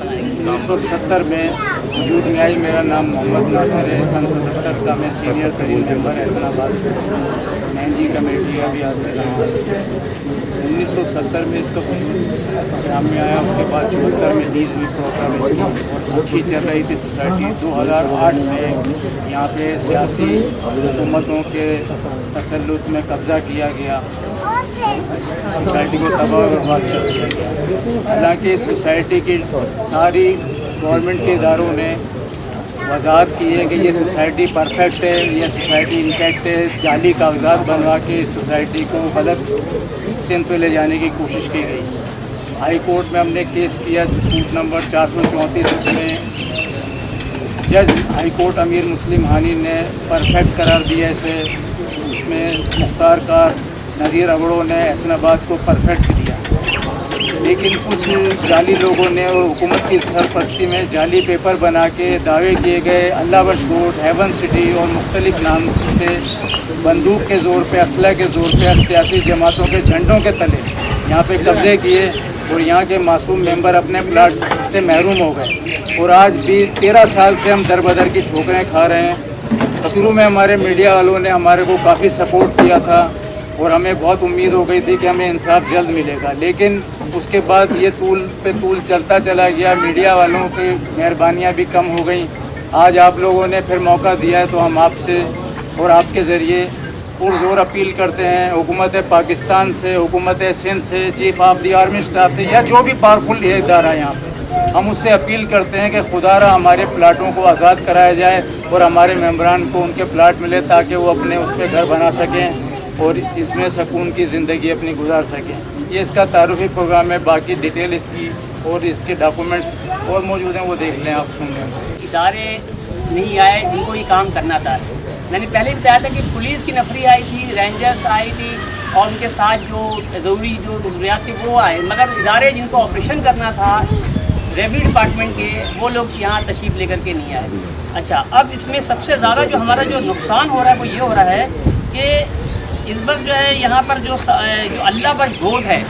1970 में वजूद में आई। मेरा नाम मोहम्मद नासिर है। सन 77 का मैं सीनियर तरीन मेंबर एहसनाबाद महंगी कमेटी का भी आदमी रहा। 1970 में इसका वजूद काम में आया। उसके बाद 74 में लीज हुई प्रॉपर और अच्छी चल रही थी सोसाइटी। 2008 में यहाँ पे सियासी हुकूमतों के तसल्लुत में कब्ज़ा किया गया, सोसाइटी को तबाह और बर्बाद कर दिया गया। हालांकि सोसाइटी की सारी गवर्नमेंट के इदारों ने वजाहत की है कि ये सोसाइटी परफेक्ट है, ये सोसाइटी इंटैक्ट है। जाली कागजात बनवा के इस सोसाइटी को गलत सिमत पे ले जाने की कोशिश की गई। हाई कोर्ट में हमने केस किया सूट नंबर 434 में जज हाई कोर्ट अमीर मुस्लिम हानी ने परफेक्ट करार दिया इसे। उसमें मुख्तार कार नज़ीर अगड़ों ने एहसनाबाद को परफेक्ट दिया, लेकिन कुछ जाली लोगों ने और हुकूमत की सरपरस्ती में जाली पेपर बना के दावे किए गए अल्लाह बख्श रोड, हेवन सिटी और मुख्तलिफ नाम से बंदूक के ज़ोर पे, असला के ज़ोर पे सियासी जमातों के झंडों के तले यहाँ पे कब्जे किए और यहाँ के मासूम मेंबर अपने प्लाट से महरूम हो गए। और आज भी 13 साल से हम दर बदर की ठोकरें खा रहे हैं। शुरू में हमारे मीडिया वालों ने हमारे को काफ़ी सपोर्ट किया था और हमें बहुत उम्मीद हो गई थी कि हमें इंसाफ जल्द मिलेगा, लेकिन उसके बाद ये तूल पे तूल चलता चला गया। मीडिया वालों की मेहरबानियाँ भी कम हो गई। आज आप लोगों ने फिर मौका दिया है तो हम आपसे और आपके ज़रिए पुरज़ोर अपील करते हैं हुकूमत पाकिस्तान से, हुकूमत सिंध से, chief of the army staff से या जो भी पावरफुल इदारा है यहाँ पे, हम उससे अपील करते हैं कि खुदारा हमारे प्लाटों को आज़ाद कराया जाए और हमारे मेम्बरान को उनके प्लाट मिले ताकि वो अपने उस पर घर बना सकें और इसमें सुकून की ज़िंदगी अपनी गुजार सकें। ये इसका तारुफी प्रोग्राम है। बाकी डिटेल इसकी और इसके डॉक्यूमेंट्स और मौजूद हैं, वो देख लें, आप सुन लें। इदारे नहीं आए जिनको ये काम करना था। मैंने पहले भी बताया था कि पुलिस की नफरी आई थी, रेंजर्स आई थी और उनके साथ जो ज़रूरी जो ज़रूरियात थी वो आए, मगर इदारे जिनको ऑपरेशन करना था रेवेन्यू डिपार्टमेंट के, वो लोग यहाँ तशरीफ़ लेकर के नहीं आए। अच्छा, अब इसमें सबसे ज़्यादा जो हमारा जो नुकसान हो रहा है वो ये हो रहा है कि इस वक्त जो है यहाँ पर जो अल्लाह बख्श रोड है,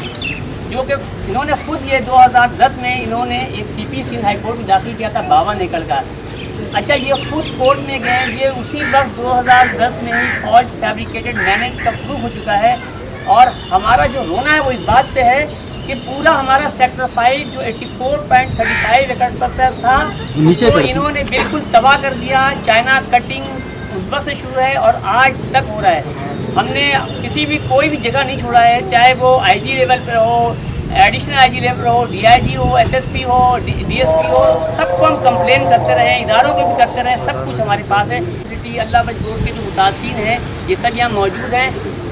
जो कि इन्होंने खुद ये 2010 में इन्होंने एक CP सिंध हाई कोर्ट में दाखिल किया था 52 एकड़ का। अच्छा, ये खुद कोर्ट में गए, ये उसी वक्त 2010 में ही फॉल्ट फैब्रिकेटेड मैनेज का प्रूफ हो चुका है। और हमारा जो रोना है वो इस बात पे है कि पूरा हमारा सेक्टर 5 जो 84.35 एकड़ पर था उसको इन्होंने बिल्कुल तबाह कर दिया। चाइना कटिंग उस वक्त से शुरू है और आज तक हो रहा है। हमने किसी भी कोई भी जगह नहीं छोड़ा है, चाहे वो IG लेवल पर हो, एडिशनल IG लेवल हो, DIG हो, SSP हो, DSP हो, सबको हम कंप्लेन करते रहे, इदारों को भी करते रहे, सब कुछ हमारे पास है। अल्लाह बख्श रोड के जो मुतासिन हैं ये सब यहाँ मौजूद हैं।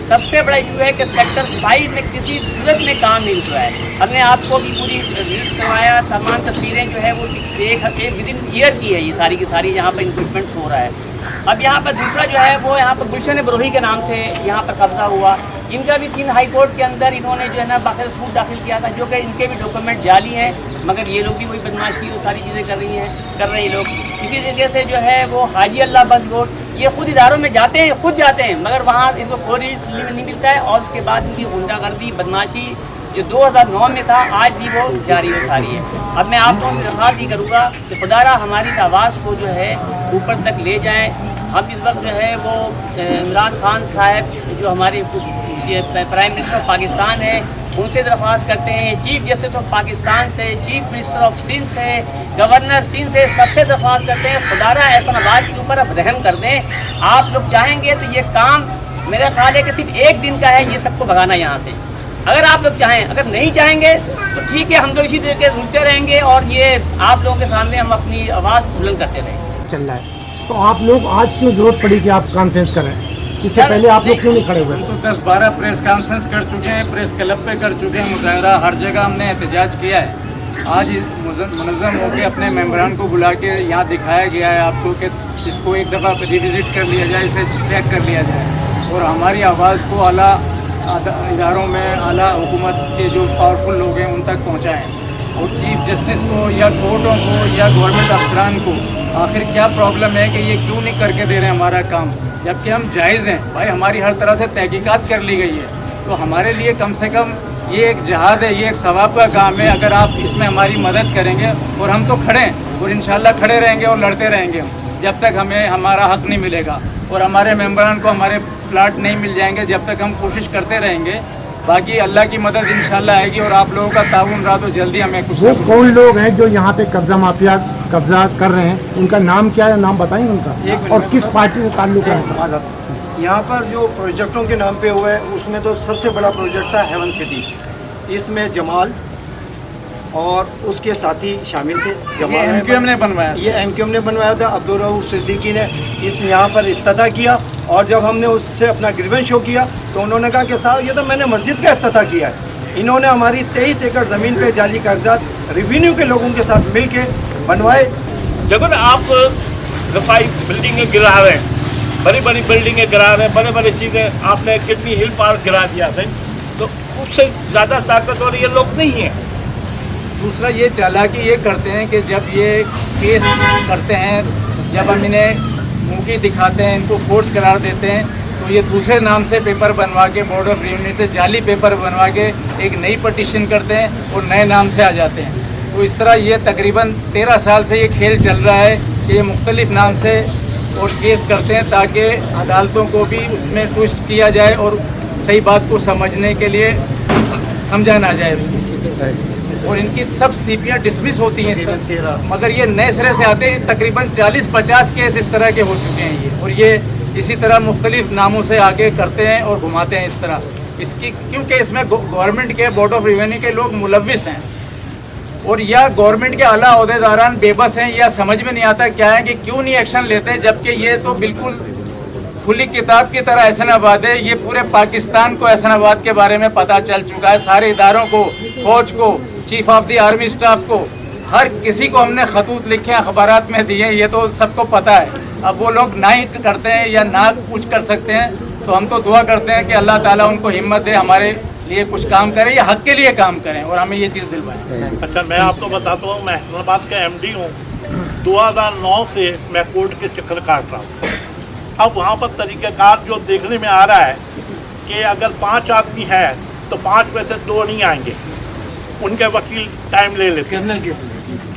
सबसे बड़ा इशू है कि सेक्टर 5 में किसी सूरत में काम नहीं हुआ है। हमने आपको भी पूरी विजिट करवाया, तमाम तस्वीरें जो है वो एक विदिन ईयर की है ये सारी की सारी, यहाँ पर इंक्रोचमेंट्स हो रहा है। अब यहाँ पर दूसरा जो है वो यहाँ पर गुलशन बरोही के नाम से यहाँ पर कब्जा हुआ। इनका भी सिंध हाई कोर्ट के अंदर इन्होंने जो है ना बाकायदा सूट दाखिल किया था, जो कि इनके भी डॉक्यूमेंट जाली हैं, मगर ये लोग भी वही बदमाशी वो सारी चीज़ें कर रहे हैं लोग। इसी तरीके से जो है वो हाजी अल्लाह बख्श रोड, ये खुद इदारों में जाते हैं, खुद जाते हैं, मगर वहाँ इनको कोई नहीं मिलता है। और उसके बाद इनकी गुंडागर्दी बदमाशी जो 2009 में था आज भी वो जारी हो सारी है। अब मैं आप लोगों से दरख्वास्त ही करूँगा कि खुदारा हमारी इस आवाज़ को जो है ऊपर तक ले जाएँ। हम इस वक्त जो है वो इमरान खान साहब जो हमारे प्राइम मिनिस्टर ऑफ पाकिस्तान है उनसे दरख्वास्त करते हैं, चीफ जस्टिस ऑफ पाकिस्तान से, चीफ मिनिस्टर ऑफ सिंध से, गवर्नर सिंध से, सबसे दरख्वास्त करते हैं खुदारा एहसनाबाद के ऊपर अब रहम कर दें। आप लोग चाहेंगे तो ये काम मेरा ख्याल है कि सिर्फ एक दिन का है, ये सबको भगाना यहाँ से। अगर आप लोग चाहें, अगर नहीं चाहेंगे तो ठीक है, हम लोग इसी तरीके से रुकते रहेंगे और ये आप लोगों के सामने हम अपनी आवाज़ बुलंद करते रहेंगे। चल रहा है तो आप लोग आज क्यों जरूरत पड़ी कि आप कॉन्फ्रेंस करें? इससे पहले आप लोग क्यों नहीं खड़े हुए? हम तो 10-12 प्रेस कॉन्फ्रेंस कर चुके हैं, प्रेस क्लब पे कर चुके हैं, मुजाहरा हर जगह हमने एहतजाज किया है। आज मुनज़्ज़म होकर अपने मेम्बरान को बुला के यहाँ दिखाया गया है आपको कि इसको एक दफ़ा रिविज़िट कर लिया जाए, इसे चेक कर लिया जाए और हमारी आवाज़ को आला इदारों में, आला हुकूमत के जो पावरफुल लोग हैं उन तक पहुँचाएँ। और चीफ जस्टिस को या कोर्टों को या गवर्नमेंट अफसरान को आखिर क्या प्रॉब्लम है कि ये क्यों नहीं करके दे रहे हैं हमारा काम, जबकि हम जायज़ हैं। भाई हमारी हर तरह से तहकीकात कर ली गई है, तो हमारे लिए कम से कम یہ ایک جہاد ہے, یہ ایک ثواب کا کام ہے. اگر آپ اس میں ہماری مدد کریں گے, اور ہم تو کھڑے ہیں اور انشاءاللہ کھڑے رہیں گے اور لڑتے رہیں گے جب تک ہمیں ہمارا حق نہیں ملے گا, اور ہمارے ممبران کو ہمارے پلاٹ نہیں مل جائیں گے جب تک ہم کوشش کرتے رہیں گے. باقی اللہ کی مدد انشاءاللہ آئے گی, اور آپ لوگوں کا تعاون رہا تو جلدی ہمیں کچھ. وہ کون لوگ ہیں جو یہاں پہ قبضہ مافیا قبضہ کر رہے ہیں, ان کا نام کیا ہے, نام بتائیں ان کا, اور کس پارٹی سے تعلق ہے؟ یہاں پر جو پروجیکٹوں کے نام پہ ہوا ہے اس میں تو سب سے بڑا پروجیکٹ تھا ہیون سٹی. اس میں جمال اور اس کے ساتھی شامل تھے. یہ ایم کیو ایم نے بنوایا, یہ ایم کیو ایم نے بنوایا تھا. عبدالرؤف صدیقی نے یہاں پر افتتاح کیا, اور جب ہم نے اس سے اپنا گریونس شو کیا تو انہوں نے کہا کہ صاحب یہ تو میں نے مسجد کا افتتاح کیا ہے. انہوں نے ہماری 23 ایکڑ زمین پہ جعلی کاغذات ریونیو کے لوگوں کے ساتھ مل کے بنوائے. دیکھو نا, آپ رفائی بلڈنگیں گرا رہے ہیں, بڑی بڑی بلڈنگیں گرا رہے ہیں, بڑے بڑے چیزیں. آپ نے کتنی ہل پارک گرا دیا تھا, تو اس سے زیادہ طاقتور یہ لوگ نہیں ہیں. دوسرا یہ چالاکی یہ کرتے ہیں کہ جب یہ کیس کرتے ہیں, جب ہم انہیں منکی دکھاتے ہیں, ان کو فورس قرار دیتے ہیں, تو یہ دوسرے نام سے پیپر بنوا کے بورڈ آف ریونیو سے جعلی پیپر بنوا کے ایک نئی پٹیشن کرتے ہیں اور نئے نام سے آ جاتے ہیں. تو اس طرح یہ تقریباً 13 سال سے یہ کھیل چل رہا ہے کہ یہ مختلف نام سے اور کیس کرتے ہیں تاکہ عدالتوں کو بھی اس میں ٹوسٹ کیا جائے اور صحیح بات کو سمجھنے کے لیے سمجھا نہ جائے اس کو. اور ان کی سب سی پیاں ڈسمس ہوتی ہیں اس طرح, مگر یہ نئے سرے سے آتے ہیں. تقریباً 40-50 کیس اس طرح کے ہو چکے ہیں یہ, اور یہ اسی طرح مختلف ناموں سے آگے کرتے ہیں اور گھماتے ہیں اس طرح. اس کی کیونکہ اس میں گورنمنٹ کے بورڈ آف ریونیو کے لوگ ملوث ہیں, اور یا گورنمنٹ کے اعلیٰ عہدے داران بے بس ہیں, یا سمجھ میں نہیں آتا کیا ہے کہ کیوں نہیں ایکشن لیتے, جبکہ یہ تو بالکل کھلی کتاب کی طرح احسن آباد ہے. یہ پورے پاکستان کو احسن آباد کے بارے میں پتہ چل چکا ہے, سارے اداروں کو, فوج کو, chief of the army staff کو, ہر کسی کو ہم نے خطوط لکھے ہیں, اخبارات میں دیے, یہ تو سب کو پتہ ہے. اب وہ لوگ نہ ہی کرتے ہیں یا نہ کچھ کر سکتے ہیں, تو ہم تو دعا کرتے ہیں کہ اللہ تعالیٰ ان کو ہمت دے, ہمارے لیے کچھ کام کریں یا حق کے لیے کام کریں, اور ہمیں یہ چیز دلوائیں. اچھا, میں آپ کو بتاتا ہوں, میں حیدر آباد کا ایم ڈی ہوں. 2009 سے میں کورٹ کے چکر کاٹ رہا ہوں. اب وہاں پر طریقہ کار جو دیکھنے میں آ رہا ہے کہ اگر 5 آدمی ہیں تو 5 میں سے 2 نہیں آئیں گے, ان کے وکیل ٹائم لے لیتے ہیں.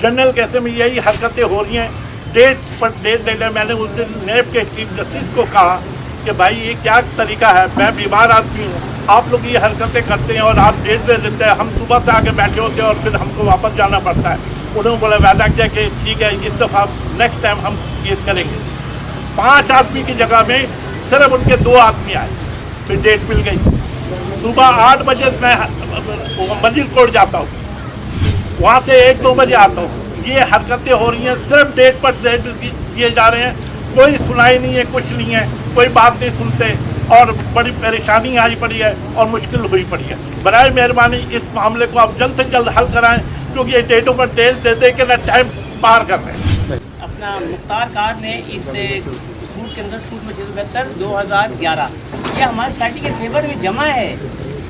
جنرل کیسے میں یہی حرکتیں ہو رہی ہیں. ڈیٹ پر ڈیٹ لے لیں. میں نے اس دن نیب کے چیف جسٹس کو کہا کہ بھائی یہ کیا طریقہ ہے, میں بیمار آدمی ہوں, آپ لوگ یہ حرکتیں کرتے ہیں اور آپ ڈیٹ لے لیتے ہیں, ہم صبح سے آگے بیٹھے ہوتے ہیں اور پھر ہم کو واپس جانا پڑتا ہے. انہوں نے بولا وعدہ کیا کہ ٹھیک ہے اس دفعہ نیکسٹ ٹائم ہم یہ کریں گے. 5 آدمی کی جگہ میں صرف ان کے 2 آدمی آئے, پھر ڈیٹ مل گئی. صبح 8 بجے میں مسجد کورٹ جاتا ہوں, وہاں سے 1-2 بجے آتا ہوں. یہ حرکتیں ہو رہی ہیں, صرف ڈیٹ پر ڈیٹ کیے جا رہے ہیں, کوئی سنائی نہیں ہے, کچھ نہیں ہے, کوئی بات نہیں سنتے, اور بڑی پریشانی آئی پڑی ہے اور مشکل ہوئی پڑی ہے. برائے مہربانی اس معاملے کو آپ جلد سے جلد حل کرائیں, کیونکہ یہ ڈیٹوں پر ڈیٹ دے دے کے نہ ٹائم پار کر رہے ہیں. اپنا مختار کار نے اس سوٹ کے اندر سوٹ میں 2011 یہ ہماری سوسائٹی کے فیور میں جمع ہے,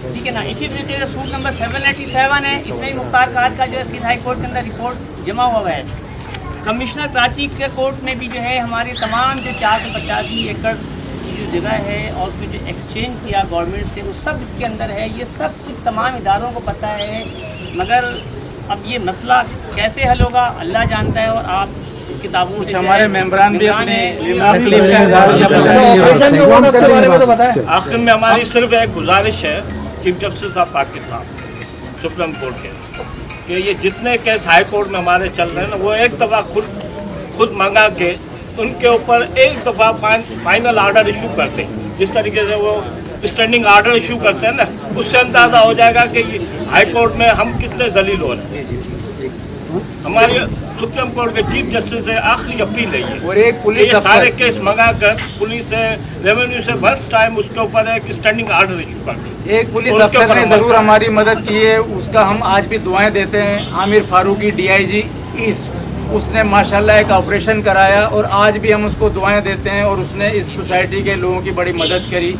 ٹھیک ہے نا. اسی طریقے سے سوٹ نمبر 787 ہے, اس میں مختار کار کا جو ہے سندھ ہائی کورٹ کے اندر رپورٹ جمع ہوا ہے. کمشنر کراچی کے کورٹ میں بھی جو ہے ہماری تمام جو 485 ایکڑ کی جو جگہ ہے اور اس میں جو ایکسچینج کیا گورنمنٹ سے, وہ سب اس کے اندر ہے. یہ سب کچھ تمام اداروں کو پتہ ہے, مگر اب یہ مسئلہ کیسے حل ہوگا اللہ جانتا ہے. اور آپ کتابوں سے ہمارے ممبران بھی اپنے آخر میں ہماری صرف ایک گزارش ہے chief justice of Pakistan supreme court کے, کہ یہ جتنے کیس ہائی کورٹ میں ہمارے چل رہے ہیں نا, وہ ایک دفعہ خود منگا کے ان کے اوپر ایک دفعہ فائنل آرڈر ایشو کرتے ہیں. جس طریقے سے وہ اسٹینڈنگ آرڈر ایشو کرتے ہیں نا, اس سے اندازہ ہو جائے گا کہ ہائی کورٹ میں ہم کتنے ذلیل ہو رہے ہیں. ہماری سپریم کورٹ کے چیف جسٹس سے آخری اپیل ہے اور ایک پولیس سارے کیس منگا کر پولیس سے ریونیو سے فرسٹ ٹائم اس کے اوپر ایک اسٹینڈنگ آرڈر ایشو کرتے. ایک پولیس افسر نے ضرور ہماری مدد کی ہے, اس کا ہم آج بھی دعائیں دیتے ہیں. عامر فاروقی DIG ایسٹ, اس نے ماشاءاللہ ایک آپریشن کرایا اور آج بھی ہم اس کو دعائیں دیتے ہیں. اور اس نے اس سوسائٹی کے لوگوں کی بڑی مدد کری,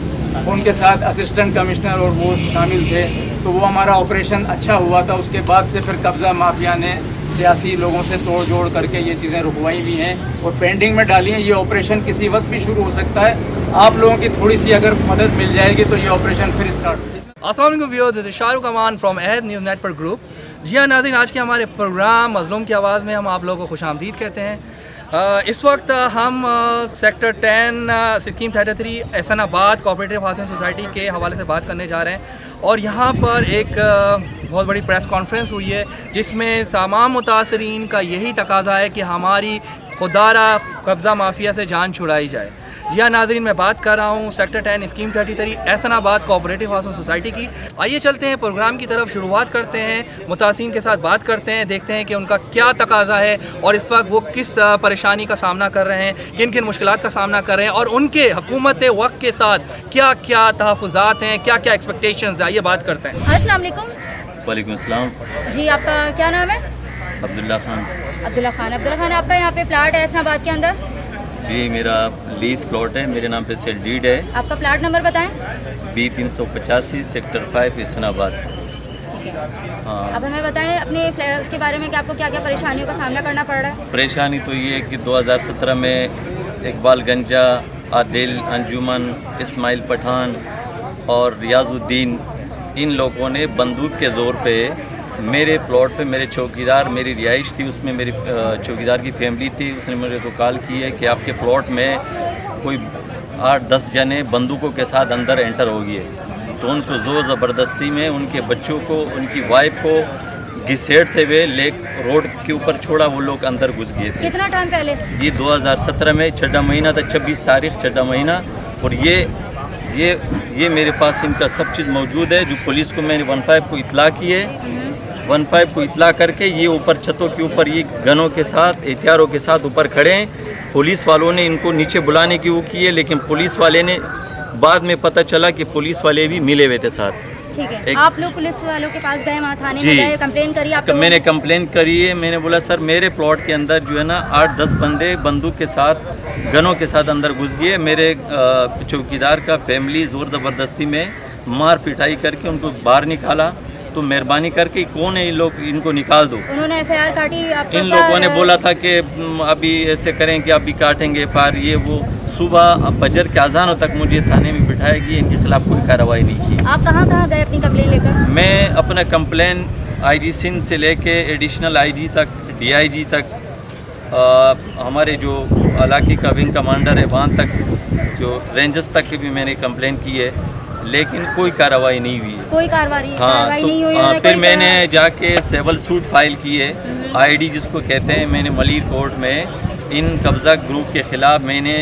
ان کے ساتھ اسسٹنٹ کمشنر اور وہ شامل تھے, تو وہ ہمارا آپریشن اچھا ہوا تھا. اس کے بعد سے پھر قبضہ مافیا نے سیاسی لوگوں سے توڑ جوڑ کر کے یہ چیزیں رکوائی بھی ہیں اور پینڈنگ میں ڈالی ہیں. یہ آپریشن کسی وقت بھی شروع ہو سکتا ہے. آپ لوگوں کی تھوڑی سی اگر مدد مل جائے گی تو یہ آپریشن پھر اسٹارٹ ہو جائے گا. अस्सलाम वालेकुम viewers, this is Shahrukh Aman from Ahad news network group. जी हाँ नाज़रीन, आज के हमारे प्रोग्राम मज़लूम की आवाज़ में हम आप लोगों को खुशामदीद कहते हैं। इस वक्त हम sector 10 scheme 33 Ahsanabad cooperative housing society के हवाले से बात करने जा रहे हैं और यहाँ पर एक बहुत बड़ी प्रेस कॉन्फ्रेंस हुई है जिसमें तमाम मुतासरीन का यही तकाजा है कि हमारी खुदारा कब्ज़ा माफिया से जान छुड़ाई जाए। जी हाँ नाज़रीन, मैं बात कर रहा हूँ sector 10 scheme 33 Ahsanabad cooperative housing society की। आइए चलते हैं प्रोग्राम की तरफ, शुरुआत करते हैं, मुतासिन के साथ बात करते हैं, देखते हैं कि उनका क्या तकाजा है और इस वक्त वो किस परेशानी का सामना कर रहे हैं, किन किन मुश्किलात का सामना कर रहे हैं और उनके हुकूमत वक्त के साथ क्या क्या तहफ़्फ़ुज़ात हैं, क्या क्या एक्सपेक्टेशंस हैं। आइए बात करते हैं। अस्सलाम वालेकुम। वालेकुम अस्सलाम। जी, आपका क्या नाम है? अब्दुल्ला खान। अब्दुल्ला खान, आपका यहाँ पे प्लाट है एहसनाबाद के अंदर? जी, मेरा लीज प्लॉट है, मेरे नाम पे सेल डीड है। आपका प्लाट नंबर बताएं। B385 sector 5 Ehsanabad. हाँ, अब हमें बताएं अपने उसके बारे में कि आपको क्या क्या परेशानियों का सामना करना पड़ रहा है। परेशानी तो ये है कि 2017 में इकबाल गंजा, आदिल अंजुमन, इस्माइल पठान और रियाजुद्दीन, इन लोगों ने बंदूक के ज़ोर पे मेरे प्लॉट पे, मेरे चौकीदार, मेरी रिहाइश थी उसमें, मेरी चौकीदार की फैमिली थी, उसने मेरे को कॉल की है कि आपके प्लॉट में कोई 8-10 जने बंदूकों के साथ अंदर एंटर हो गए। तो उनको ज़ोर ज़बरदस्ती में उनके बच्चों को, उनकी वाइफ को घिसेड़ते हुए लेक रोड के ऊपर छोड़ा, वो लोग अंदर घुस गए थे। कितना टाइम पहले? ये 2017 में 6 महीना था, 26 तारीख 6 महीना। और ये मेरे पास इनका सब चीज़ मौजूद है। जो पुलिस को मैंने 15 को इतला की है, 15 को इतला करके ये ऊपर छतों के ऊपर ये गनों के साथ, हथियारों के साथ ऊपर खड़े हैं। पुलिस वालों ने इनको नीचे बुलाने की वो की है, लेकिन पुलिस वाले ने बाद में पता चला कि पुलिस वाले भी मिले हुए थे साथ। ठीक है, आप लोग पुलिस वालों के पास गए, वहाँ थाने में गए, कंप्लेन करी आप लोगों ने? मैंने कंप्लेन करी है। मैंने बोला सर मेरे प्लॉट के अंदर जो है ना 8-10 बंदे बंदूक के साथ, गनों के साथ अंदर घुस गए। मेरे चौकीदार का फैमिली ज़ोर ज़बरदस्ती में मार पिटाई करके उनको बाहर निकाला। तो मेहरबानी करके कौन है ये लोग, इनको निकाल दो। उन्होंने FIR काटी? इन लोगों ने बोला था कि अभी ऐसे करें कि अभी काटेंगे FIR, ये वो। सुबह फजर के अजानों तक मुझे थाने में बिठाया गया, इनके खिलाफ कोई कार्रवाई नहीं की। आप कहाँ गए अपनी कंप्लेन लेकर? मैं अपना कंप्लेन IG सिंध से लेके एडिशनल IG तक, DIG तक, हमारे जो इलाके का विंग कमांडर है वहाँ तक, जो रेंजर्स तक की भी मैंने कंप्लेन की है, लेकिन कोई कार्रवाई नहीं हुई है। कोई कार्रवाई हाँ, नहीं हुई? फिर मैंने जाके सिविल सूट फाइल की है, ID जिसको कहते हैं। मैंने मलिर कोर्ट में इन कब्ज़ा ग्रुप के ख़िलाफ़ मैंने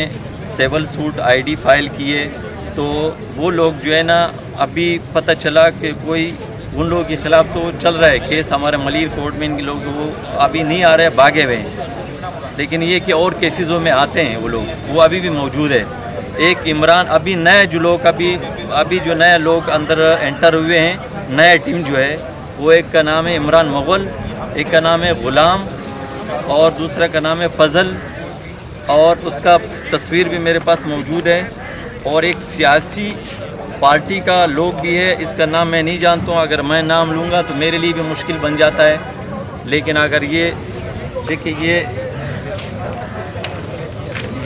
सिविल सूट ID फाइल की है। तो वो लोग जो है ना, अभी पता चला कि कोई उन लोगों के ख़िलाफ़ तो चल रहा है केस हमारे मलिर कोर्ट में। इनके लोग वो अभी नहीं आ रहे, भागे हुए हैं। लेकिन ये कि और केसेज़ों में आते हैं वो लोग, वो अभी भी मौजूद है। एक इमरान, अभी नए जो लोग अभी जो नए लोग अंदर एंटर हुए हैं, नया टीम जो है, वो एक का नाम है इमरान मुग़ल, एक का नाम है ग़ुलाम और दूसरा का नाम है फजल, और उसका तस्वीर भी मेरे पास मौजूद है। और एक सियासी पार्टी का लोग भी है, इसका नाम मैं नहीं जानता हूँ। अगर मैं नाम लूँगा तो मेरे लिए भी मुश्किल बन जाता है। लेकिन अगर ये देखिए,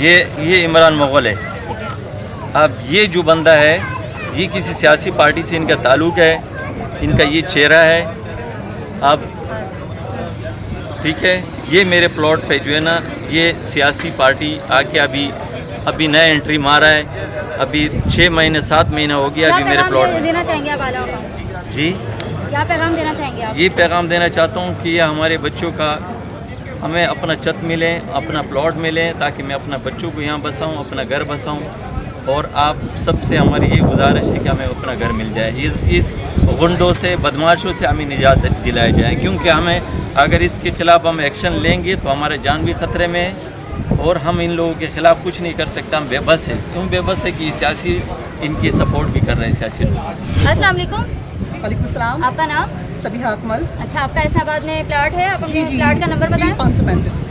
ये इमरान मुग़ल है। अब ये जो बंदा है, ये किसी सियासी पार्टी से इनका ताल्लुक़ है, इनका ये चेहरा है। अब ठीक है, ये मेरे प्लॉट पे जो है ना, ये सियासी पार्टी आके अभी नया एंट्री मारा है। अभी 6 महीने 7 महीना हो गया अभी मेरे प्लॉट में। देना चाहेंगे आप आला को? जी, क्या पैगाम देना चाहेंगे आप? ये पैगाम देना चाहता हूँ कि ये हमारे बच्चों का, हमें अपना छत मिले, अपना प्लॉट मिले, ताकि मैं अपना बच्चों को यहाँ बसाऊँ, अपना घर बसाऊँ। और आप सबसे हमारी ये गुजारिश है कि हमें अपना घर मिल जाए, इस गुंडों से, बदमाशों से हमें निजात दिलाई जाए। क्योंकि हमें अगर इसके ख़िलाफ़ हम एक्शन लेंगे तो हमारा जान भी ख़तरे में है और हम इन लोगों के ख़िलाफ़ कुछ नहीं कर सकते। हम बेबस हैं। क्यों बेबस है कि सियासी इनकी सपोर्ट भी कर रहे हैं सियासी लोग। अस्सलाम वालेकुम। वालेकुम सलाम। आपका नाम? सबिहा अकमल। अच्छा, आपका एहसनाबाद में प्लाट है? आप अपने जी, प्लाट का नंबर बताएं। B535।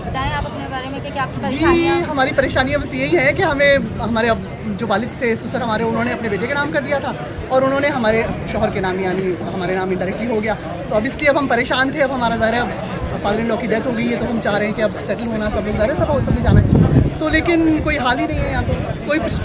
बताएं आप अपने बारे में कि क्या आपकी जी, परेशानियाँ? हमारी परेशानी बस यही है कि हमें हमारे जो वालिद से ससुर हमारे, उन्होंने अपने बेटे के नाम कर दिया था और उन्होंने हमारे शौहर के नाम, यानी हमारे नाम इनडायरेक्टली हो गया। तो अब इसलिए अब हम परेशान थे। अब हमारा ज़ाहिर है फादर इन लॉ की डेथ हो गई है, तो हम चाह रहे हैं कि अब सेटल होना, सब लोग ज़ाहिर सब जाना है। तो लेकिन कोई हाल ही नहीं है, यहाँ तो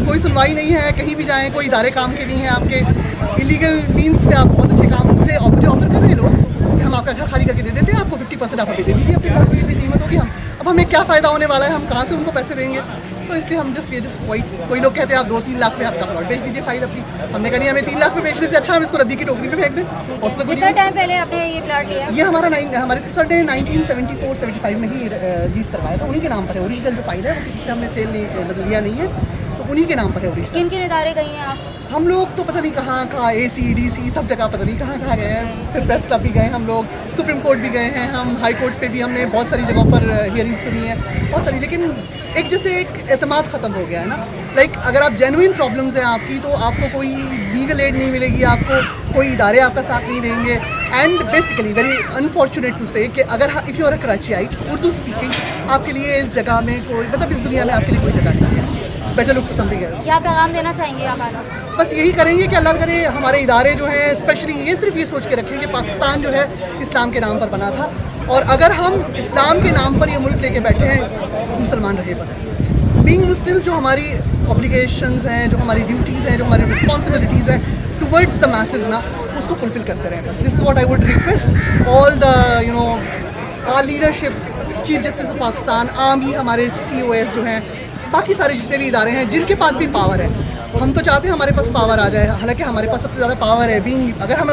कोई सुनवाई नहीं है। कहीं भी जाएँ कोई इदारे काम के नहीं है आपके। इलीगल मीन्स पे आप बहुत अच्छे काम से जो ऑफर कर रहे हैं लोग कि हम आपका घर खाली करके दे देते हैं, आपको 50% ऑफर दे दीजिए अपनी प्लॉट की इतनी कीमत होगी। हम अब हमें क्या फ़ायदा होने वाला है, हम कहाँ से उनको पैसे देंगे? तो इसलिए हम जस्ट वाइट, कोई लोग कहते हैं आप 2-3 लाख में आपका प्लॉट बेच दीजिए फाइल अपनी, हमने कहा नहीं, हमें 3 लाख में बेचने से अच्छा हम इसको रद्दी की टोकरी में फेंक दें। कितना टाइम पहले आपने ये प्लॉट लिया? ये हमारे सिस्टर ने 1974-75 में ही लीज करवाया था, उन्हीं के नाम पर है। ओरिजिनल जो फाइल है वो किसी से हमने सेल नहीं लिया नहीं है, तो उन्हीं के नाम पर है ओरिजिनल। किन किन इदारे गई हैं आप? हम लोग तो पता नहीं कहाँ ACDC सब जगह पता नहीं कहाँ गए हैं, फिर प्रेस क्लब भी गए हम लोग, सुप्रीम कोर्ट भी गए हैं, हम हाई कोर्ट पे भी हमने बहुत सारी जगहों पर हियरिंग सुनी है, बहुत सारी। लेकिन एक जैसे एक एतमाद ख़त्म हो गया है ना, लाइक अगर आप जेन्युइन प्रॉब्लम्स हैं आपकी तो आपको कोई लीगल एड नहीं मिलेगी, आपको कोई इदारे आपका साथ नहीं देंगे। And basically very unfortunate to say कि अगर if you are a Karachiite Urdu speaking, आपके लिए इस जगह में कोई मतलब इस दुनिया में आपके लिए कोई जगह नहीं है। Better look for something else. क्या पैगाम देना चाहेंगे आप? बस यही करेंगे कि अल्लाह करे हमारे इदारे जो हैं स्पेशली ये सिर्फ ये सोच के रखें कि पाकिस्तान जो है इस्लाम के नाम पर बना था, और अगर हम इस्लाम के नाम पर ये मुल्क लेके बैठे हैं, मुसलमान रहे बस। बीइंग मुस्लिम्स जो हमारी ऑब्लिगेशंस हैं, जो हमारी ड्यूटीज़ हैं, जो हमारी रिस्पॉन्सिबिलिटीज़ हैं टुवर्ड्स द मैसेज ना, उसको फुलफिल करते रहें बस। This is what I would request all the our leadership, chief justice of Pakistan, army, हमारे COS जो हैं, बाकी सारे जितने भी इदारे हैं जिनके पास भी पावर है। हम तो चाहते हैं हमारे पास पावर आ जाए, हालांकि हमारे पास सबसे ज़्यादा पावर है बीइंग, अगर हम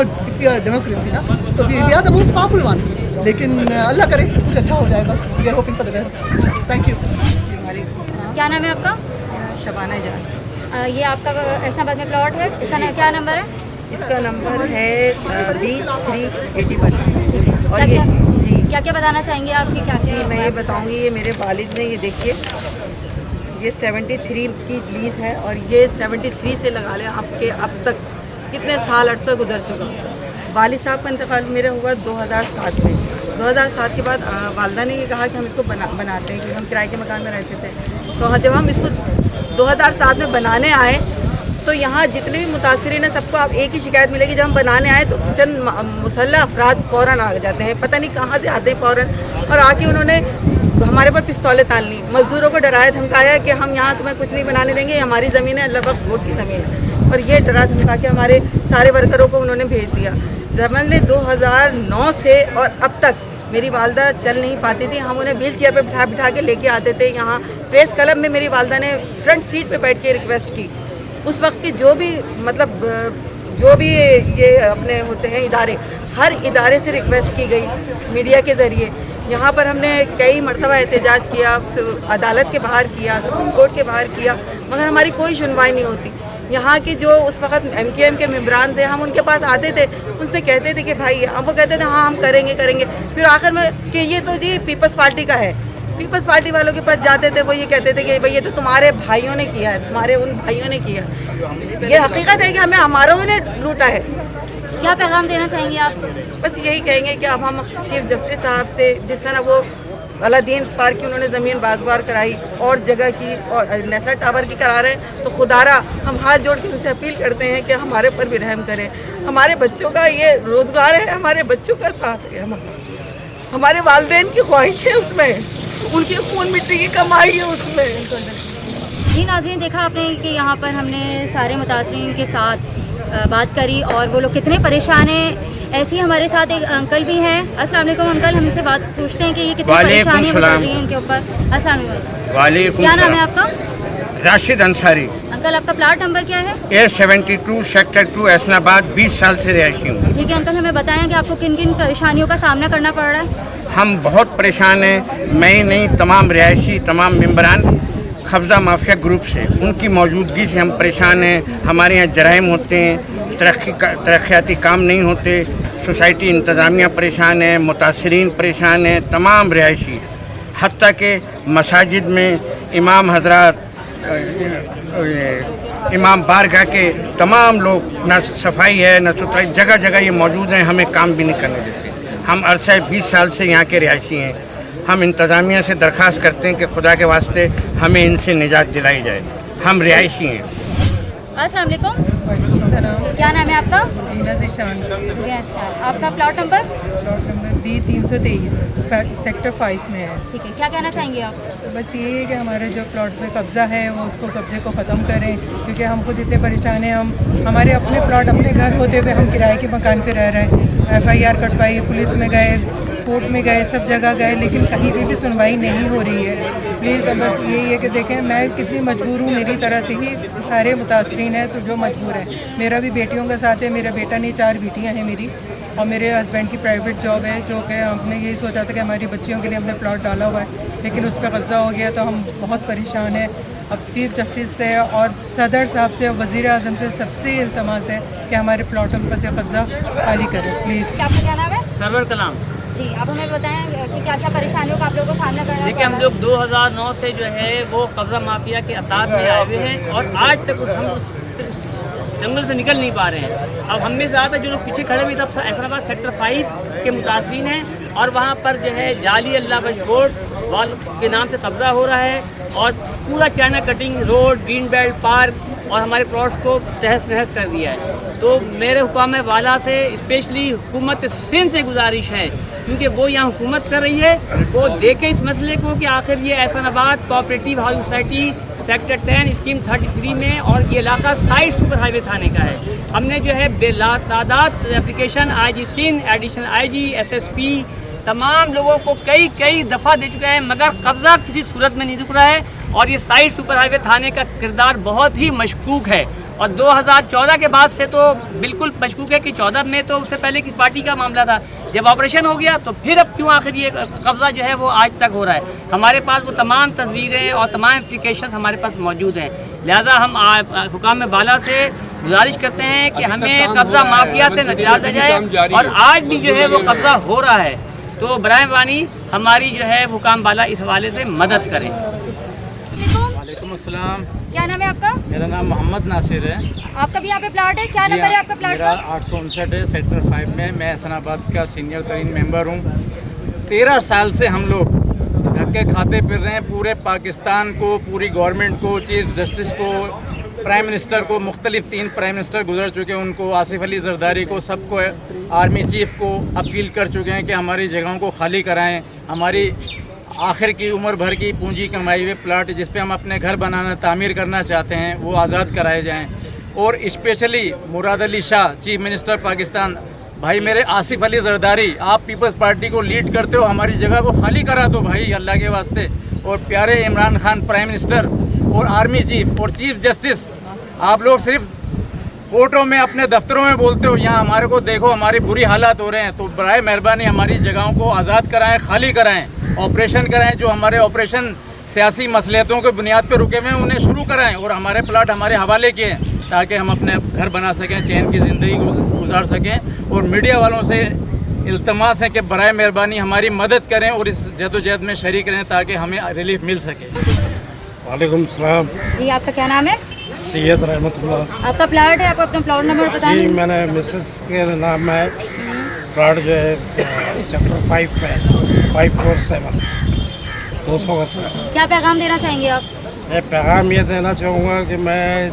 डेमोक्रेसी ना तो we are the most powerful one. लेकिन अल्लाह करे कुछ अच्छा हो जाए बस। We are hoping for the best. Thank you. क्या नाम है आपका? शबाना जान। ये आपका इस्लामाबाद में प्लॉट है, इसका क्या नंबर है? इसका नंबर है B381। और ये जी क्या क्या बताना चाहेंगे आपकी? क्या जी मैं ये बताऊंगी, ये मेरे वालिद ने, ये देखिए ये 73 की लीज है, और ये 73 से लगा लें आपके अब तक कितने साल अरसा गुजर चुका। वालिद साहब का इंतकाल मेरा हुआ 2007 में। 2007 के बाद वालदा ने ये कहा कि हम इसको बनाते हैं, क्योंकि हम किराए के मकान में रहते थे। तो जब हम इसको 2007 में बनाने आए तो यहाँ जितने भी मुतासरीन हैं सबको आप एक ही शिकायत मिलेगी, जब हम बनाने आए तो चंद मुसल्लह अफराद फ़ौरन आ जाते हैं, पता नहीं कहाँ से आते हैं फ़ौरन, और आके उन्होंने हमारे पर पिस्तौलें तान ली, मज़दूरों को डराया धमकाया कि हम यहाँ तुम्हें कुछ नहीं बनाने देंगे, हमारी ज़मीन है, अल्लाह वक्त वोट की ज़मीन है। और ये डरा धमका के हमारे सारे वर्करों को उन्होंने भेज दिया। समझ लें 2009 से और अब तक मेरी वालदा चल नहीं पाती थी, हम उन्हें व्हील चेयर पर बिठा बिठा के लेके आते थे। यहाँ प्रेस क्लब में मेरी वालदा ने फ्रंट सीट पर बैठ के रिक्वेस्ट की। उस वक्त के जो भी मतलब जो भी ये अपने होते हैं इदारे, हर इदारे से रिक्वेस्ट की गई मीडिया के ज़रिए। यहाँ पर हमने कई मरतबा एहतजाज किया, अदालत के बाहर किया, सुप्रीम कोर्ट के बाहर किया, मगर हमारी कोई सुनवाई नहीं होती। यहाँ की जो उस वक्त MKM के मेम्बरान थे, हम उनके पास आते थे, उनसे कहते थे कि भाई, हम वो कहते थे हाँ हम करेंगे। फिर आखिर में कि ये तो जी पीपल्स पार्टी का है। पीपल्स पार्टी वालों के पास जाते थे, वो ये कहते थे कि भाई ये तो तुम्हारे भाइयों ने किया है, तुम्हारे उन भाइयों ने किया। ये हकीकत है कि हमें हमारों ने लूटा है। क्या पैगाम देना चाहेंगे आप? बस यही कहेंगे कि अब हम चीफ जस्टिस साहब से, जिस तरह वो अलादीन पार्क की उन्होंने ज़मीन बाज़बार कराई और जगह की और नेशनल टावर की करा रहे हैं, तो खुदारा हम हाथ जोड़ के उनसे अपील करते हैं कि हमारे पर भी रहम करें। हमारे बच्चों का ये रोज़गार है, हमारे बच्चों का साथ है, हमारे वालिदैन की ख्वाहिश है उसमें, उनकी खून मिट्टी की कमाई है उसमें। जी नाज़रीन, देखा आपने कि यहाँ पर हमने सारे मुतासरीन के साथ बात करी और वो लोग कितने परेशान हैं। ऐसे ही हमारे साथ एक अंकल भी हैं। अस्सलाम वालेकुम अंकल, हमसे बात पूछते हैं कि ये कितनी परेशानियाँ बता रही हैं इनके ऊपर। अस्सलाम वालेकुम। क्या नाम है आपका? राशिद अंसारी। अंकल आपका प्लाट नंबर क्या है? A72 sector 2 ऐसनाबाद। 20 साल से रहायशी हूँ। ठीक है अंकल, हमें बताएं कि आपको किन किन परेशानियों का सामना करना पड़ रहा है? हम बहुत परेशान हैं, मैं ही नहीं तमाम रहायशी, तमाम मेम्बरान कब्ज़ा माफिया ग्रुप से, उनकी मौजूदगी से हम परेशान हैं। हमारे यहाँ जराइम होते हैं, तरक्याती काम नहीं होते, सोसाइटी इंतज़ामिया परेशान है, मुतासरीन परेशान हैं, तमाम रहायशी। हत्ता के मसाजिद में इमाम हजरात, इमाम बारगाह के तमाम लोग, न सफाई है न सुथराई, जगह जगह ये मौजूद हैं, हमें काम भी नहीं करने देते। हम अरसा 20 साल से यहाँ के रहायशी हैं। हम इंतज़ामिया से दरख्वास्त करते हैं कि खुदा के वास्ते हमें इनसे निजात दिलाई जाए। हम रहायशी हैं। अस्सलाम वालेकुम। क्या नाम है आपका? रीना ज़िशान। आपका प्लॉट नंबर? बी 323 सेक्टर 5 में है। ठीक है, क्या कहना चाहेंगे आप? तो बस ये है कि हमारे जो प्लॉट पे कब्ज़ा है वो उसको कब्ज़े को ख़त्म करें, क्योंकि हम खुद इतने परेशान हैं। हमारे अपने प्लॉट अपने घर होते हुए हम किराए के मकान पे रह रहे हैं। FIR कटवाई, पुलिस में गए, कोर्ट में गए, सब जगह गए, लेकिन कहीं भी सुनवाई नहीं हो रही है। प्लीज़ अब बस यही है कि देखें मैं कितनी मजबूर हूँ, मेरी तरह से ही सारे मुतासरीन हैं तो जो मजबूर है। मेरा भी बेटियों का साथ है, मेरा बेटा नहीं, 4 बेटियाँ हैं मेरी, और मेरे हस्बैंड की प्राइवेट जॉब है, जो कि हमने यही सोचा था कि हमारी बच्चियों के लिए हमने प्लॉट डाला हुआ है, लेकिन उस पर कब्ज़ा हो गया तो हम बहुत परेशान हैं। अब चीफ जस्टिस से और सदर साहब से और वज़ीर आज़म से सबसे इल्तमास है कि हमारे प्लॉटों पर से कब्ज़ा खाली करें प्लीज़। क्या आपका क्या नाम है? सरवर कलाम। जी, आप हमें बताएं कि क्या क्या परेशानियों का आप लोगों को सामना करना देखिए, हम लोग 2009 से जो है वो कब्ज़ा माफिया के अताब में आए हुए हैं और आज तक हम उस जंगल से निकल नहीं पा रहे हैं। अब हम में से ज़्यादा जो लोग पीछे खड़े हुए सब हैदराबाद सेक्टर 5 के मुतासरीन हैं और वहाँ पर जो है जाली अल्लाह बख्श रोड वाल के नाम से कब्ज़ा हो रहा है और पूरा China cutting road, green belt park और हमारे प्लॉट्स को तहस नहस कर दिया है। तो मेरे हुक्म वाला से स्पेशली हुकूमत सिंध से गुजारिश है, क्योंकि वो यहाँ हुकूमत कर रही है, वो देखे इस मसले को कि आखिर ये Ahsanabad cooperative housing society sector 10 scheme 33 में और ये इलाका साइड सुपर हाईवे थाने का है। हमने जो है बेलातादाद application IG Sindh, additional IG, SSP तमाम लोगों को कई दफ़ा दे चुका है, मगर कब्ज़ा किसी सूरत में नहीं रुक रहा है और ये साइड सुपर हाईवे थाने का किरदार बहुत ही मशकूक है। और 2014 के बाद से तो बिल्कुल मशकूक है कि 14 में तो उससे पहले की पार्टी का मामला था, जब ऑपरेशन हो गया तो फिर अब क्यों आखिर ये कब्ज़ा जो है वो आज तक हो रहा है। हमारे पास वो तमाम तस्वीरें और तमाम एप्लीकेशन हमारे पास मौजूद हैं। लिहाजा हम हुकाम बाला से गुजारिश करते हैं कि हमें कब्ज़ा माफिया से निजात दी जाए और आज भी जो है वो कब्ज़ा हो रहा है, तो बराए वानी हमारी जो है हुकाम बाला इस हवाले से मदद करें। वालेकुम अस्सलाम। क्या नाम है आपका? मेरा नाम मोहम्मद नासिर है। आपका भी यहाँ पे प्लाट है? क्या नंबर है आपका प्लाट मेरा का? 859 है, सेक्टर 5 में। मैं एहसानाबाद का सीनियर तरीन मेंबर हूँ। 13 साल से हम लोग धक्के खाते फिर रहे हैं, पूरे पाकिस्तान को, पूरी गवर्नमेंट को, चीफ जस्टिस को, प्राइम मिनिस्टर को, मुख्तलिफ 3 प्राइम मिनिस्टर गुजर चुके हैं, उनको, आसिफ अली जरदारी को, सबको, आर्मी चीफ को अपील कर चुके हैं कि हमारी जगहों को खाली कराएं। हमारी आखिर की उम्र भर की पूंजी कमाई हुए प्लाट जिस पे हम अपने घर बनाना, तामीर करना चाहते हैं, वो आज़ाद कराए जाएं। और specially Murad Ali Shah, chief minister Pakistan, भाई मेरे आसिफ अली जरदारी, आप पीपल्स पार्टी को लीड करते हो, हमारी जगह को खाली करा दो भाई अल्लाह के वास्ते। और प्यारे इमरान खान प्राइम मिनिस्टर और आर्मी चीफ और चीफ जस्टिस, आप लोग सिर्फ कोर्टों में, अपने दफ्तरों में बोलते हो, यहाँ हमारे को देखो, हमारी बुरी हालात हो रहे हैं। तो बराए मेहरबानी हमारी जगहों को आज़ाद कराएं, खाली कराएं, ऑपरेशन कराएं। जो हमारे ऑपरेशन सियासी मसलियतों के बुनियाद पर रुके हुए हैं उन्हें शुरू कराएं और हमारे प्लाट हमारे हवाले किए ताकि हम अपने घर बना सकें, चैन की ज़िंदगी गुजार सकें। और मीडिया वालों से इल्तमास है कि बराए मेहरबानी हमारी मदद करें और इस जदोजहद में शरीक रहें ताकि हमें रिलीफ मिल सके। वालेकुम सलाम। जी, आपका क्या नाम है? सैयद रहमतुल्लाह। आपका प्लाट है, आपको अपना प्लॉट नंबर बताएं। जी, मैंने मिसेस के नाम में प्लाट जो है सेक्टर 5 में 547 200। क्या पैगाम देना चाहेंगे आप? मैं पैगाम ये देना चाहूँगा कि मैं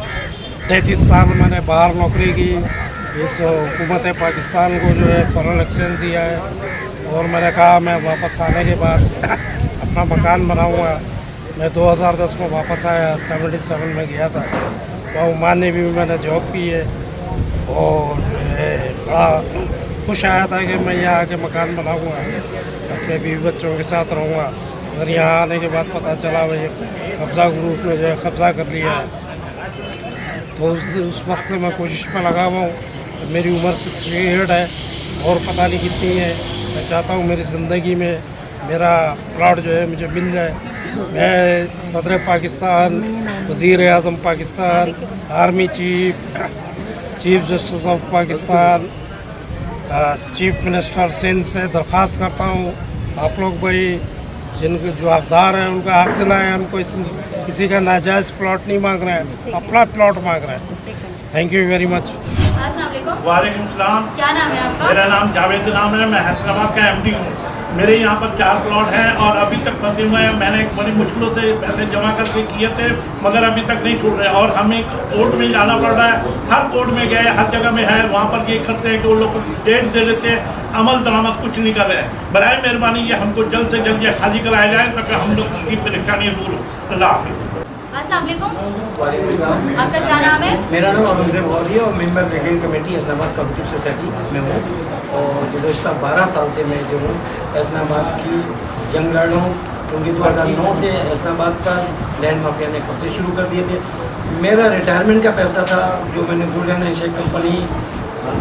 33 साल मैंने बाहर नौकरी की, इस हुकूमत पाकिस्तान को जो है फॉरेन एक्सचेंज दिया है और मैंने कहा मैं वापस आने के बाद अपना मकान बनाऊँगा। मैं 2010 में वापस आया, 77 में गया था, वहाँ ओमान ने भी मैंने जॉब की है और बड़ा खुश आया था कि मैं यहाँ आके मकान बनाऊँगा, अपने बीवी बच्चों के साथ रहूँगा। अगर यहाँ आने के बाद पता चला भाई कब्ज़ा ग्रुप ने जो है कब्ज़ा कर लिया है, तो उस वक्त से मैं कोशिश में लगा हुआ हूँ। मेरी उम्र 68 है और पता नहीं कितनी है। मैं चाहता हूँ मेरी ज़िंदगी में मेरा प्लॉट जो है मुझे मिल जाए। मैं सदर पाकिस्तान, वज़ीर आज़म Pakistan, army chief, chief justice of Pakistan, chief minister Sindh से दरख्वास्त करता हूँ, आप लोग भाई जिनके जो हकदार हैं उनका हक दिलाएं। हमको किसी का नाजायज़ प्लॉट नहीं मांग रहे हैं, अपना प्लॉट मांग रहे हैं। Thank you very much. वालेकुम सलाम। क्या नाम है आपका? मेरा नाम जावेद नाम है, मैं हैदराबाद का MD हूँ। मेरे यहाँ पर 4 प्लॉट हैं और अभी तक फंसे हुए हैं। मैंने बड़ी मुश्किलों से पैसे जमा करके किए थे मगर अभी तक नहीं छूट रहे और हमें कोर्ट में जाना पड़ रहा है। हर कोर्ट में गए, हर जगह में है, वहाँ पर ये करते हैं कि वो लोग डेट दे देते हैं, अमल दरामद कुछ नहीं कर रहे हैं। बराए मेहरबानी ये हमको जल्द से जल्द ये खाली कराया जाए ताकि हम लोग की परेशानी दूर हो। अल्लाह हाफिज़। अस्सलाम वालेकुम, आपका क्या नाम है? मेरा नाम औरंगजेब गौरी है और member legal committee Islamabad community society में हूँ और गुज़श्ता 12 साल से मैं जो हूँ इस्लामाबाद की जंग लड़ रहा हूँ, क्योंकि 2009 से इस्लामाबाद का लैंड माफिया ने कब्जे शुरू कर दिए थे। मेरा रिटायरमेंट का पैसा था जो मैंने गुलशन एंड शेख कंपनी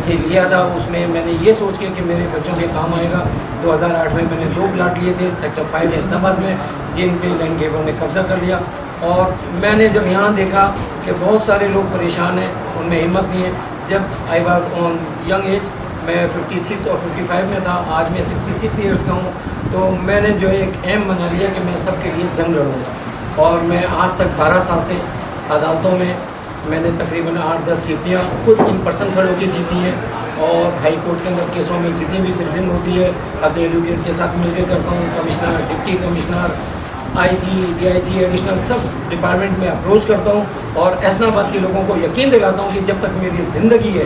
से लिया था, उसमें मैंने ये सोच के कि मेरे बच्चों के काम आएगा। 2008 में मैंने 2 प्लाट लिए थे सेक्टर 5 इस्लामाबाद में, जिन पे लैंड गेबरों ने कब्जा कर लिया। और मैंने जब यहाँ देखा कि बहुत सारे लोग परेशान हैं, उनमें हिम्मत नहीं है। जब I was on young age, मैं 56 और 55 में था, आज मैं 66 ईयर्स का हूँ, तो मैंने जो है एक एम बना लिया कि मैं सबके लिए जंग लड़ूँगा। और मैं आज तक 12 साल से अदालतों में मैंने तकरीबन 8-10 सीटियाँ खुद इन पर्सन खड़े होकर जीती हैं और हाई कोर्ट के अंदर केसों में जितनी भी ब्रीफिंग होती है अपने एडवोकेट के साथ मिलकर करता हूँ। Commissioner, deputy commissioner, IG, DIG, additional सब डिपार्टमेंट में अप्रोच करता हूँ और इस्लामाबाद के लोगों को यकीन दिलाता हूँ कि जब तक मेरी ज़िंदगी है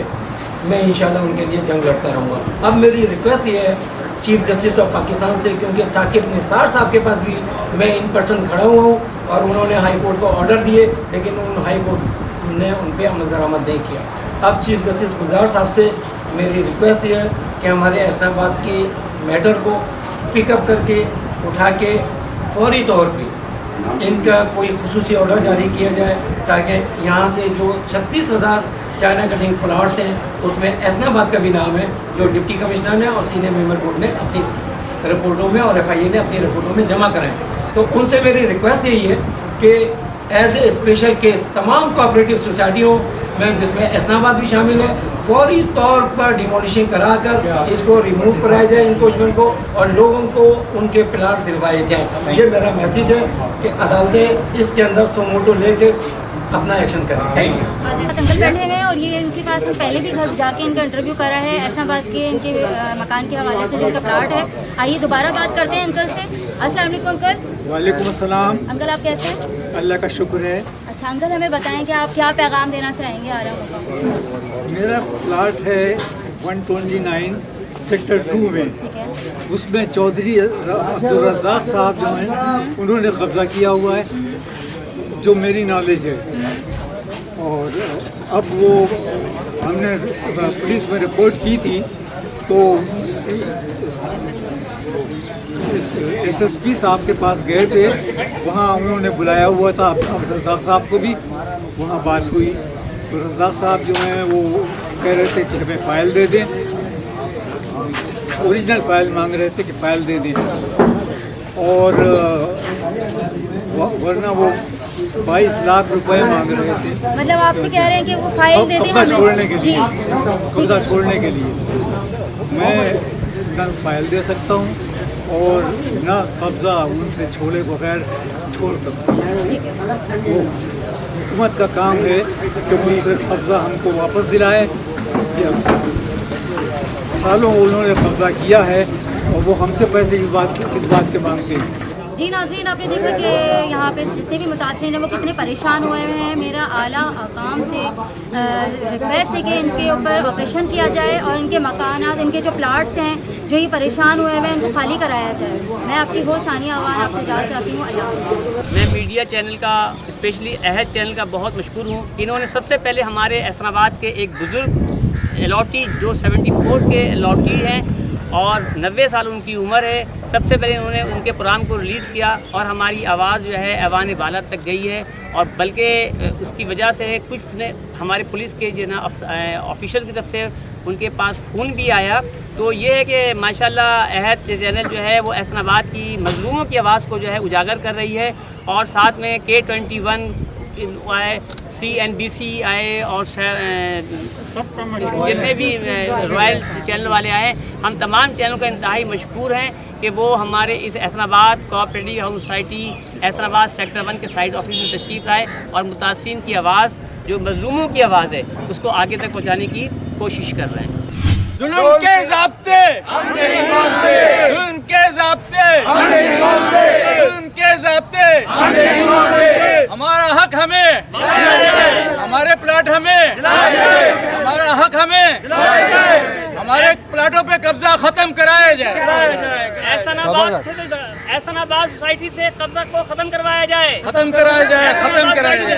मैं इंशाल्लाह उनके लिए जंग लड़ता रहूँगा। अब मेरी रिक्वेस्ट ये है चीफ जस्टिस ऑफ पाकिस्तान से, क्योंकि साकिब निसार साहब के पास भी मैं इन पर्सन खड़ा हुआ हूँ और उन्होंने हाई कोर्ट को ऑर्डर दिए, लेकिन उन हाई कोर्ट ने उन पर अमल दरामद नहीं किया। अब चीफ जस्टिस गुलजार साहब से मेरी रिक्वेस्ट ये है कि हमारे इस्लामाबाद के मैटर को पिकअप करके उठा के फौरी तौर पे इनका कोई खुसूसी ऑर्डर जारी किया जाए ताकि यहाँ से जो 36,000 चाइना कटिंग प्लाट्स हैं उसमें इस्लामाबाद का भी नाम है, जो डिप्टी कमिश्नर ने और सीनियर मेंबर बोर्ड ने अपनी रिपोर्टों में और FIA ने अपनी रिपोर्टों में जमा कराएं। तो उनसे मेरी रिक्वेस्ट यही है कि एज ए स्पेशल केस तमाम कोऑपरेटिव सोसाइटियों में, जिसमें इस्लामाबाद भी शामिल है, फौरी तौर पर डिमोलिशिंग कराकर इसको रिमूव कराया जाए इंक्रोचमेंट को और लोगों को उनके प्लाट दिलवाए जाएं। ये मेरा मैसेज है कि अदालतें इसके अंदर सोमोटो लेके अपना एक्शन करें। Thank you. अंकल बैठे हुए हैं और ये इनके पास पहले भी घर जाके इनका इंटरव्यू करा है इस्लामाबाद के इनके मकान के हवाले से जिनका प्लाट है। आइए दोबारा बात करते हैं अंकल से। अस्सलाम वालेकुम अंकल। वालेकुम अस्सलाम। अंकल आप कैसे हैं? अल्लाह का शुक्र है। अच्छा अंकल, हमें बताएं कि आप क्या पैगाम देना चाहेंगे आराम को? मेरा प्लाट है 129 सेक्टर 2 में, उसमें चौधरी अब्दुल रज़्ज़ाक़ साहब जो हैं उन्होंने कब्ज़ा किया हुआ है, जो मेरी नॉलेज है। और अब वो हमने पुलिस में रिपोर्ट की थी तो SSP साहब के पास गए थे, वहाँ उन्होंने बुलाया हुआ था रज़्ज़ाक़ साहब को भी, वहाँ बात हुई तो रज़्ज़ाक़ साहब जो हैं वो कह रहे थे कि हमें फ़ाइल दे दें, ओरिजिनल फ़ाइल मांग रहे थे कि फ़ाइल दे दें, और वरना वो 22 लाख रुपए मांग रहे थे। मतलब आपसे कह रहे हैं कि वो फाइल दे दें कब्जा हमें? छोड़ने के लिए, जी। कब्जा छोड़ने के लिए मैं न फाइल दे सकता हूँ और न कब्ज़ा उनसे छोड़े बगैर छोड़ सकता हूँ। वो हुकूमत का काम है कि उनसे कब्ज़ा हमको वापस दिलाए। सालों उन्होंने कब्ज़ा किया है और वो हमसे पैसे किस बात के मांगते हैं। जी नाज़रीन, आपने देखा कि यहाँ पे जितने भी मुतासरीन हैं वो कितने परेशान हुए हैं। मेरा आला अकाम से रिक्वेस्ट है कि इनके ऊपर ऑपरेशन किया जाए और इनके मकानात, इनके जो प्लाट्स हैं जो ये परेशान हुए हैं इनको खाली कराया जाए। मैं आपकी होस्ट सानिया अवान आपसे इजाज़त चाहती हूँ। अल्लाह। मैं मीडिया चैनल का, स्पेशली अहद चैनल का बहुत मशहूर हूँ। इन्होंने सबसे पहले हमारे इस्लामाबाद के एक बुज़ुर्ग अलॉटी जो 74 के अलॉटी हैं और 90 साल उनकी उम्र है, सबसे पहले उन्होंने उनके प्रोग्राम को रिलीज़ किया और हमारी आवाज़ जो है ऐवान अदालत तक गई है। और बल्कि उसकी वजह से कुछ ने हमारे पुलिस के जो ना ऑफिशियल की तरफ से उनके पास फ़ोन भी आया। तो ये है कि माशाल्लाह अहद चैनल जो है वो इस्लामाबाद की मज़लूमों की आवाज़ को जो है उजागर कर रही है। और साथ में K21 आए, CNBC आए और जितने भी रॉयल चैनल वाले आए, हम तमाम चैनलों का इंतहाई मशकूर हैं कि वो हमारे इस Islamabad cooperative house society Islamabad sector 1 के साइड ऑफिस में तशरीफ़ लाए और मुतासिरीन की आवाज़, जो मज़लूमों की आवाज़ है, उसको आगे तक पहुँचाने की कोशिश कर रहे हैं। जुल्म के ज़ाब्ते जुल्म के ज़ाब्ते जुल्म के ज़ाब्ते हमारा हक हमें हमारे प्लाट हमें हमारा हक हमें हमारे प्लाटों पे कब्जा खत्म कराया जाए। ऐसा ना बात सोसाइटी से कब्जा को खत्म करवाया जाए, खत्म कराया जाए, खत्म कराया जाए।